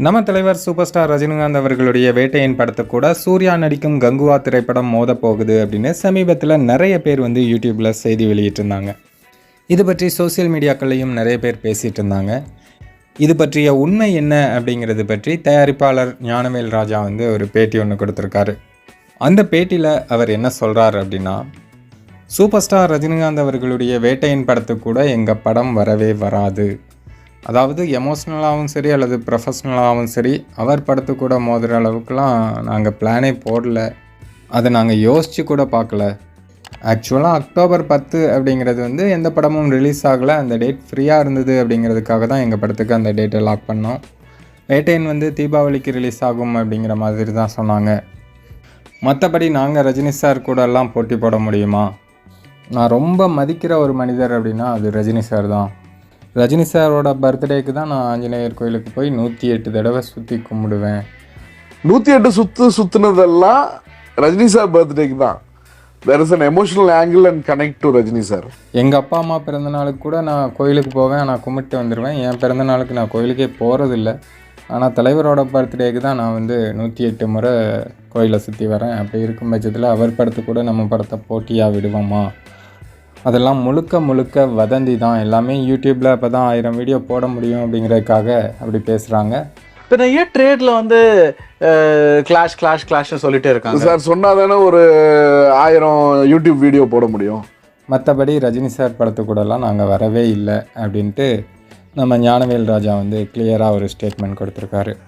நம்ம தலைவர் super star Rajinikanth அவர்களுடைய வேட்டையின் படத்தை கூட சூர்யா நடிக்கும் கங்குவா திரைப்படம் மோதப்போகுது அப்படின்னு சமீபத்தில் நிறைய பேர் யூடியூப்பில் செய்தி வெளியிட்டிருந்தாங்க. இது பற்றி சோசியல் மீடியாக்கள்லையும் நிறைய பேர் பேசிகிட்டு இருந்தாங்க. இது பற்றிய உண்மை என்ன அப்படிங்கிறது பற்றி தயாரிப்பாளர் ஞானவேல் ராஜா ஒரு பேட்டி ஒன்று கொடுத்துருக்காரு. அந்த பேட்டியில் அவர் என்ன சொல்கிறார் அப்படின்னா, சூப்பர் ஸ்டார் ரஜினிகாந்த் அவர்களுடைய வேட்டையின் படத்துக்கு கூட எங்கள் படம் வரவே வராது. அதாவது எமோஷ்னலாகவும் சரி அல்லது ப்ரொஃபஷ்னலாகவும் சரி அவர் படத்து கூட மோதுகிற அளவுக்குலாம் நாங்கள் பிளானே போடல. அதை நாங்கள் யோசித்து கூட பார்க்கல. ஆக்சுவலாக அக்டோபர் 10 அப்படிங்கிறது எந்த படமும் ரிலீஸ் ஆகலை. அந்த டேட் ஃப்ரீயாக இருந்தது அப்படிங்கிறதுக்காக தான் எங்கள் படத்துக்கு அந்த டேட்டை லாக் பண்ணோம். வேட்டையன் தீபாவளிக்கு ரிலீஸ் ஆகும் அப்படிங்கிற மாதிரி தான் சொன்னாங்க. மற்றபடி நாங்கள் ரஜினி சார் கூடலாம் போட்டி போட முடியுமா? நான் ரொம்ப மதிக்கிற ஒரு மனிதர் அப்படின்னா அது ரஜினி சார் தான். ரஜினி சாரோட பர்த்டேக்கு தான் நான் ஆஞ்சநேயர் கோயிலுக்கு போய் 108 தடவை சுற்றி கும்பிடுவேன். 108 சுற்றுனதெல்லாம் ரஜினி சார் பர்த்டேக்கு தான். there is an emotional angle and connect to Rajini sir. எங்கள் அப்பா அம்மா பிறந்த நாளுக்கு கூட நான் கோயிலுக்கு போவேன், நான் கும்பிட்டு வந்துடுவேன். என் பிறந்த நாளுக்கு நான் கோயிலுக்கே போகிறதில்ல. ஆனால் தலைவரோட பர்த்டேக்கு தான் நான் 108 முறை கோயிலை சுற்றி வரேன். அப்படி இருக்கும் பட்சத்தில் அவர் படத்து கூட நம்ம படத்தை போட்டியாக விடுவோமா? அதெல்லாம் முழுக்க வதந்தி தான். எல்லாமே யூடியூப்பில் அப்போ தான் 1000 வீடியோ போட முடியும் அப்படிங்கிறதுக்காக அப்படி பேசுகிறாங்க. இப்போ நிறைய ட்ரேடில் கிளாஷ்னு சொல்லிட்டே இருக்காங்க சார். சொன்னால் தானே ஒரு 1000 யூடியூப் வீடியோ போட முடியும். மற்றபடி ரஜினி சார் படத்து கூடலாம் நாங்கள் வரவே இல்லை அப்படின்ட்டு நம்ம ஞானவேல் ராஜா கிளியராக ஒரு ஸ்டேட்மெண்ட் கொடுத்துருக்காரு.